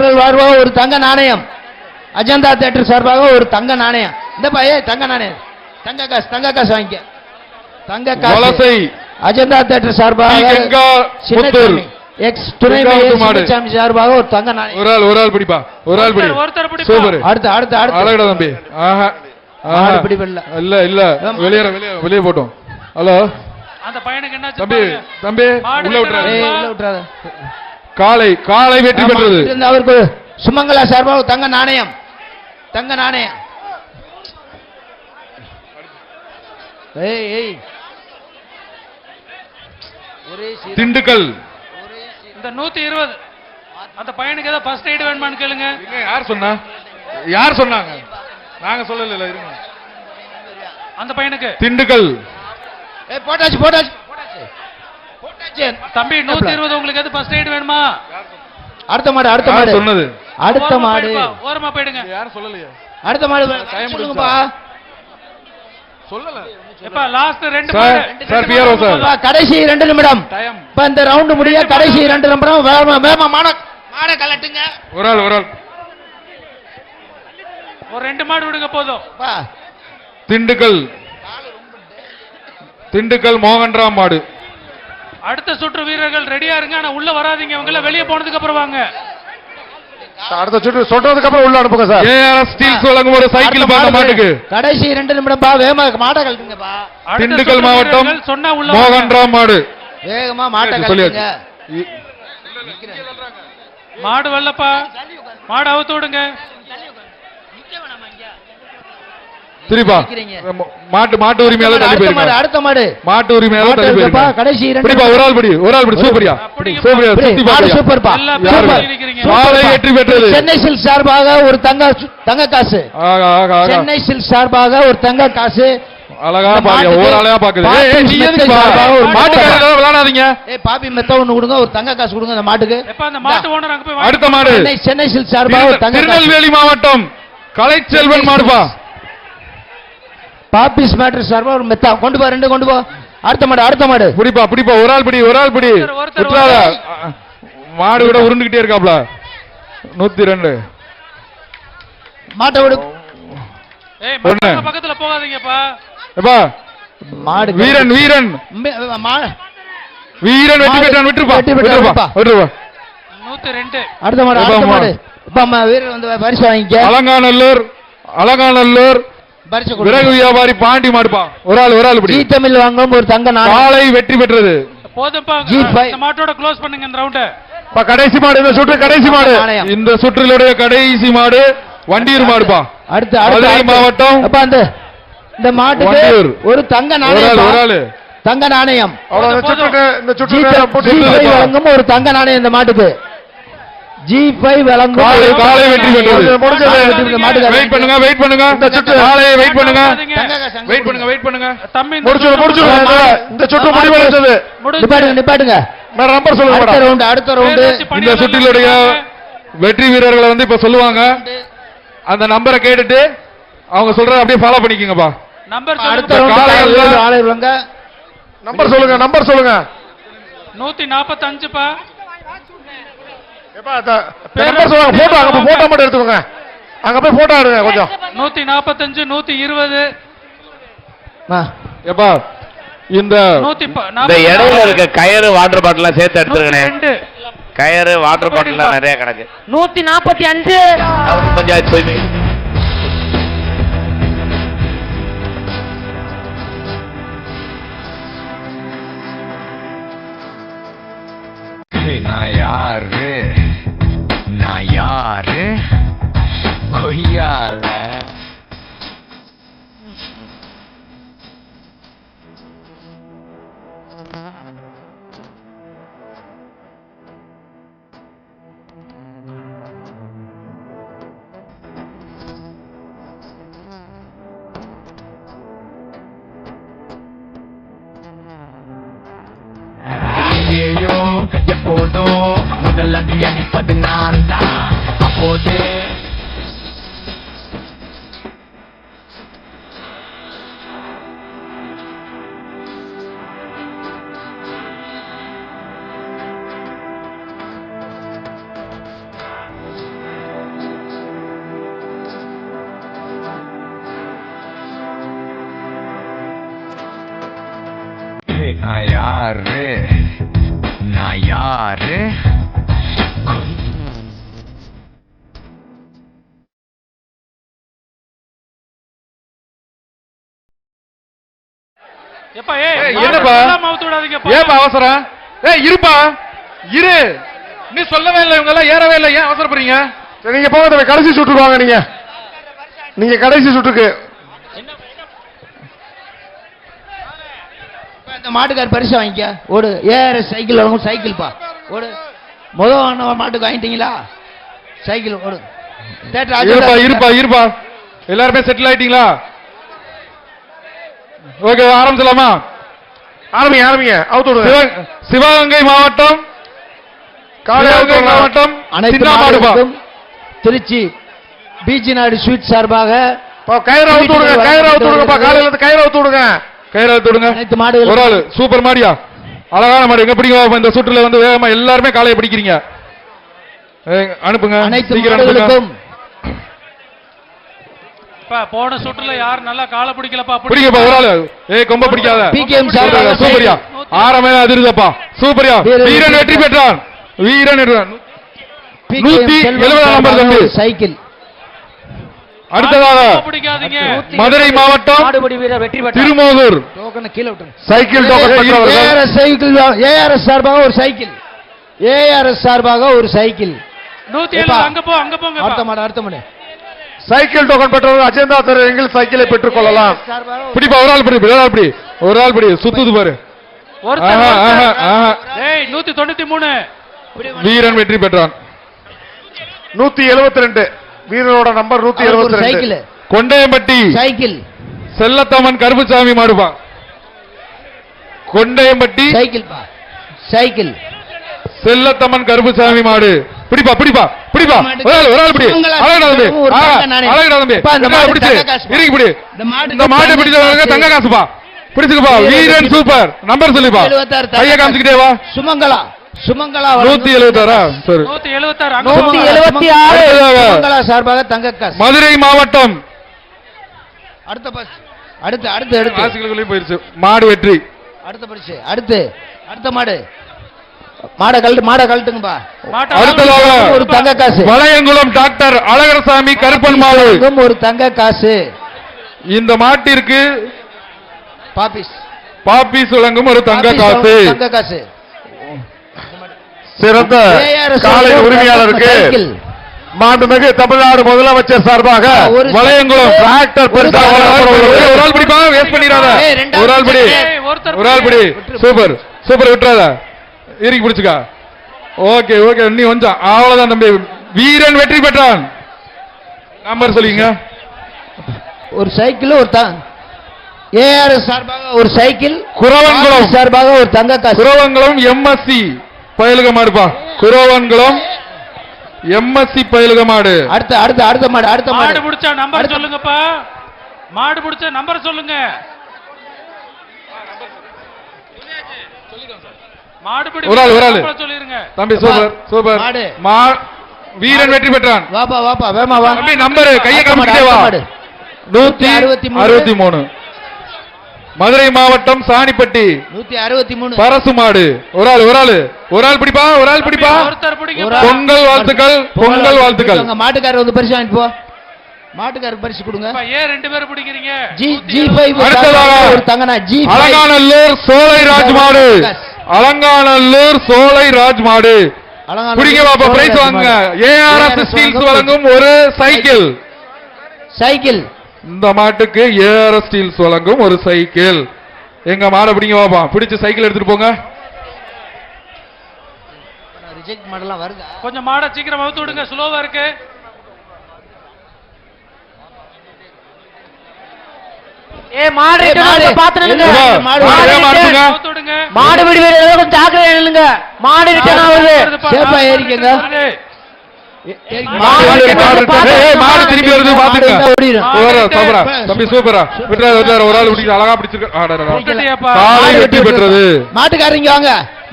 வீரர்கள் சார்பாக ஒரு தங்க நாணயம். அஜந்தா தியேட்டர் சார்பாக ஒரு தங்க நாணயம். இந்த பைய தங்க நாணயம், தங்க காசு வாங்கிக்க. தங்க காசு அஜந்தா தியேட்டர் சார்பாக எக்ஸ் துணை சின்னசாமி சார்பாக ஒரு தங்க நாணயம். ஒரு ஆள் பிடிப்பா, ஒரு ஆள் பிடி. சூப்பர். அடுத்து அழகடா தம்பி. ஆஹா இல்ல இல்ல வெளியே போட்டோம். ஹலோ அந்த பையனுக்கு என்ன தம்பி தம்பி உள்ள விட்டுறாத. காலை வெற்றி பெற்றது. அவருக்கு சுமங்கலா சார்பாக தங்க நாணயம். தங்க நாணயம். திண்டுக்கல் இந்த 120 அந்த பையனுக்கு ஏதோ ஃபர்ஸ்ட் எய்ட் வேணுமான்னு கேளுங்க. யார் சொன்னாங்க? நாங்க சொல்லல. இருங்க. அந்த பையனுக்கு திண்டுக்கல் போட்டாச்சு. தம்பி 120 உங்களுக்கு எது ஃபர்ஸ்ட் எய்ட் வேணுமா? அடுத்த மாடு சொன்னது. அடுத்த மாடு ஓரமா போயிடுங்க. யாரும் சொல்லலையா? அடுத்த மாடு சொல்லுங்கப்பா. சொல்லல. எப்பா லாஸ்ட் 2 சார் பிஆர்ஓ சார் கடைசி 2 நிமிடம். இப்ப இந்த ரவுண்ட் முடிய கடைசி 2 நிமிடம். வேகமா மாட கலட்டுங்க. ஒரு ஆள் ஒரு 2 மாடு விடுங்க போதும். திண்டுக்கல் மோகன்ராம் மாடு. அடுத்த சுற்று வீரர்கள் ரெடியா இருங்க. ஆனா உள்ள வராதீங்க. இவங்க வெளியே போனதுக்கு அப்புறம் வாங்க. அடுத்த சுற்று சொல்றதுக்கு அப்புறம் உள்ள அனுப்புங்க சார். ஏஆர்எஸ் ஸ்டீல்ஸ் வழங்கும் ஒரு சைக்கிள் பாக்க மாட்டுக்கு கடைசி 2 நிமிடம் பா. வேகமா மாட கலட்டுங்கப்பா. திண்டுக்கல் மாவட்டம் சொன்னா உள்ள மோகன்ராம் மாடு. வேகமா மாட கலட்டுங்க. மாடு வரலப்பா. மாடு அவுத்து விடுங்க. சரிப்பா. மாட்டு உரிமையாளர் தள்ளி போயிருங்க. அடுத்த மாடு மாட்டு உரிமையாளர் தள்ளி போயிருங்க. கடைசி 2 பிடிப்பா. ஒரு ஆள் பிடி. சூப்பரியா சூப்பர்ப்பா. காலை வெற்றி பெற்றது. சென்னை சில்க் சார்பாக ஒரு தங்க காசு. சென்னை சில்க் சார்பாக ஒரு தங்க காசு. அழகா பாருங்க. ஒரு ஆளையா பாக்குது. விளையாடாதீங்க. பாப்பி மெத்த ஒண்ணு கொடுங்க. ஒரு தங்க காசு கொடுங்க அந்த மாட்டுக்கு. அடுத்த மாடு சென்னை சில்க் சார்பாக ஒரு தங்க. திருநெல்வேலி மாவட்டம் கலைச்செல்வன் மாடுப்பா. பாப்பிஸ் மேட்டர் சார்பா ஒரு மெத்தா கொண்டு போ. 2 கொண்டு போ. அடுத்த மாடு பிடிப்பா. ஒரு ஆள் பிடி. மாடு கூட உருண்டுகிட்டே இருக்காப்ல. 102 மாட்டை விடு. பக்கத்துல போகாதீங்கப்பா. மாடு வீரன் வெற்றி பெற்றான். விட்டுருப்பா. 102 அடுத்த மாடு. வீரன் வந்து பரிசு வாங்கிக்க. அலங்காநல்லூர் விறகு வியாபாரி பாண்டி மாடுப்பா. ஒரு ஆள் பிடி. தமிழ் வாங்கும் ஒரு தங்க நாணயம். காலை வெற்றி பெற்றது. போதும்பா. இந்த மாட்டோட க்ளோஸ் பண்ணுங்க இந்த ரவுண்ட. கடைசி மாடு. இந்த சுற்று கடைசி மாடு. இந்த சுற்றிலுடைய கடைசி மாடு வண்டியூர் மாடுப்பா. அடுத்த மாவட்டம். இந்த மாட்டுக்கு ஒரு தங்க நாணயம். ஒரு ஆள் தங்க நாணயம். இந்த சுற்று வழங்கும் ஒரு தங்க நாணயம் இந்த மாட்டுக்கு. G5 வழங்கும் காலை வெற்றி பெற்றது. வெயிட் பண்ணுங்க. இந்த சுற்று காலையை வெயிட் பண்ணுங்க. தம்பி முடிச்சு. இந்த சுற்று முடிவடைந்தது. நிப்பாட்டுங்க. நம்பர் சொல்லுங்க. அடுத்த ரவுண்ட். இந்த சுற்றிலுடைய வெற்றி வீரர்களை வந்து இப்ப சொல்லுவாங்க. அந்த நம்பரை கேட்டுட்டு அவங்க சொல்றத அப்படியே ஃபாலோ பண்ணிக்கங்கப்பா. நம்பர் சொல்லுங்க. 145 பா. போட்டோ மட்டும் எடுத்துக்கோங்க. அங்க போய் போட்டோ எடுங்க கொஞ்சம். 145 120 எப்பா இந்த இடையில இருக்க கயறு வாட்டர் பாட்டில் சேர்த்து எடுத்துருக்கேன். கயறு வாட்டர் பாட்டில் நிறைய கிடக்கு. 145 பஞ்சாயத்து தூய்மை. நான் யாரு கொய்யால எப்போதும் முதல் அடி அடிப்பது நான் தான். அப்போது நான் யாரு நான் யாரு எப்பா என்னப்பா மவுத்து விடாதீங்க ஏப்பா அவசரம் இருப்பா இரு நீ சொல்லவே இல்லை இவங்க எல்லாம் ஏறவே இல்லை ஏன் அவசரப்படுறீங்க நீங்க போக கடைசி சுற்றுக்கு வாங்க நீங்க கடைசி சுற்றுக்கு இந்த மாட்டுக்கார் பரிசு வாங்கிக்க ஓடு ஏஆர்எஸ் சைக்கிள் வழங்கும் சைக்கிள் பா ஓடு முதல் மாட்டுக்கு வாங்கிட்டீங்களா சைக்கிள் ஓடு இருப்பா இருப்பா இருப்பா எல்லாருமே செட்டில் ஆயிட்டீங்களா ஓகே ஆரம்பிச்சலாமா ஆரம்பிங்க அவுத்து விடுங்க சிவகங்கை மாவட்டம் சிவகங்கை மாவட்டம் அனைத்து திருச்சி பீச் நாடு ஸ்வீட் சார்பாக கயிறு அவுத்து விடுங்க காலையில இருந்து கயிறு அவுத்து விடுங்க கயிறு அவுத்து விடுங்க அனைத்து மாடுகள் ஒரு ஆளு சூப்பர் மாடியா அழகான மாடு எங்க பிடிங்க இந்த சுற்றுல வந்து வேகமா எல்லாருமே காலையை பிடிக்கிறீங்க அனுப்புங்க அனைத்து மாடுகளுக்கும் போன சுற்றுல யார் நல்லா காலை பிடிக்கலப்பா பிடிங்கப்பா ஒரு ஆளு கொம்ப பிடிக்காத பிகேஎம் சார்பாக சூப்பரியா ஆரமே அதிருதப்பா சூப்பரியா வீரன் வெற்றி பெற்றான் வீரன் 170 நம்பர் தம்பி சைக்கிள் அடுத்ததாக மதுரை மாவட்டம் திருமோகூர் சைக்கிள் ஏஆர்எஸ் சார்பாக ஒரு சைக்கிள் ஏஆர்எஸ் சார்பாக ஒரு சைக்கிள் 107 அங்க போங்க அடுத்த மாடு சைக்கிள் டோக்கன் பெற்றவர் அஜந்தா தரங்கள் சைக்கிளை பெற்றுக் கொள்ளலாம் பிடிப்பா ஒரு ஆள் படி சுத்துது பாரு 193 வீரன் வெற்றி பெற்றான் 172 வீரனோட number 172 cycle Kondaiyampatti cycle Sellathamman Karuppusamy மாடுபா கொண்டையம்பட்டி சைக்கிள் செல்லத்தம்மன் கருப்புசாமி மாடு பிடிப்பா ஒரு ஆள் பிடி அழகடா தம்பி இந்த மாட்டை பிடிச்சவங்க தங்க காசுப்பா பிடிச்சுக்கப்பா வீரன் சூப்பர் நம்பர் சொல்லிப்பா கைய காமிச்சுக்கிட்டே வா சுமங்கலா 176 சரி 176 சார்பாக தங்க காசு மதுரை மாவட்டம் அடுத்து போயிருச்சு மாடு வெற்றி அடுத்த பரிசு அடுத்த மாடை கழட்டுங்கப்பா அடுத்ததாக ஒரு தங்க காசு வளையங்குளம் டாக்டர் அழகரசாமி கருப்பன் மாடு ஒரு தங்க காசு இந்த மாட்டிற்கு பாப்பிஸ் வழங்கும் ஒரு தங்க காசு சிறந்த காலை உரிமையாளருக்கு மாண்புமிகு தமிழ்நாடு முதலமைச்சர் சார்பாக வளையங்குளம் டிராக்டர் பரிசு ஒரு ஆள் பிடிப்பா வேஸ்ட் பண்ணிடாத ஒரு ஆள் பிடி சூப்பர் விட்டுறாத இறுக்கி பிடிச்சுக்கா ஓகே நீ கொஞ்சம் அவ்வளவுதான் தம்பி வீரன் வெற்றி பெற்றான் நம்பர் சொல்லிங்க ஒரு சைக்கிள் ஏஆர்எஸ் சார்பாக ஒரு சைக்கிள் குரவன்குளம் சார்பாக ஒரு தங்க காசு குரவன்குளம் எம்எஸ்சி பயலுக மாடுப்பா குரவன்குளம் எம்எஸ்சி பயலுக மாடு அடுத்த மாடு பிடிச்ச நம்பர் சொல்லுங்கப்பா மாடு பிடிச்ச நம்பர் சொல்லுங்க ஒரு ஆள் தம்பி சூப்பர் வீரன் வெற்றி பெற்றான் வாப்பா வேமா வா தம்பி நம்பர் கையை காமிச்சிட்டே வா 163 மதுரை மாவட்டம் சாணிப்பட்டி 163 பரசு மாடு ஒரு ஆள் பிடிப்பா பொங்கல் வாழ்த்துக்கள் மாட்டுக்காரர் வந்து பரிசு வாங்கிட்டு போ மாட்டுக்காரர் பரிசு கொடுங்க ஏன் ரெண்டு பேரும் பிடிக்கிறீங்க ஒரு தங்கனா அலங்காநல்லூர் சோலை ராஜ் மாடு பிடிங்க பாப்பா பிரைஸ் வாங்குங்க ஏஆர்எஸ் ஸ்டீல்ஸ் வழங்கும் ஒரு சைக்கிள் இந்த மாட்டுக்கு ஏஆர்எஸ் ஸ்டீல்ஸ் வழங்கும் ஒரு சைக்கிள் எங்க மாடை பிடிங்க பாப்பா பிடிச்சு சைக்கிள் எடுத்துட்டு போங்க கொஞ்சம் மாடை சீக்கிரம் அவுத்து விடுங்க ஸ்லோவா இருக்கு மாடு திரும்பி வருது பாத்துங்க தம்பி சூப்பரா ஒரு ஆள் அழகா பிடிச்சிருக்க வெற்றி பெற்றது மாட்டுக்காரங்க வாங்க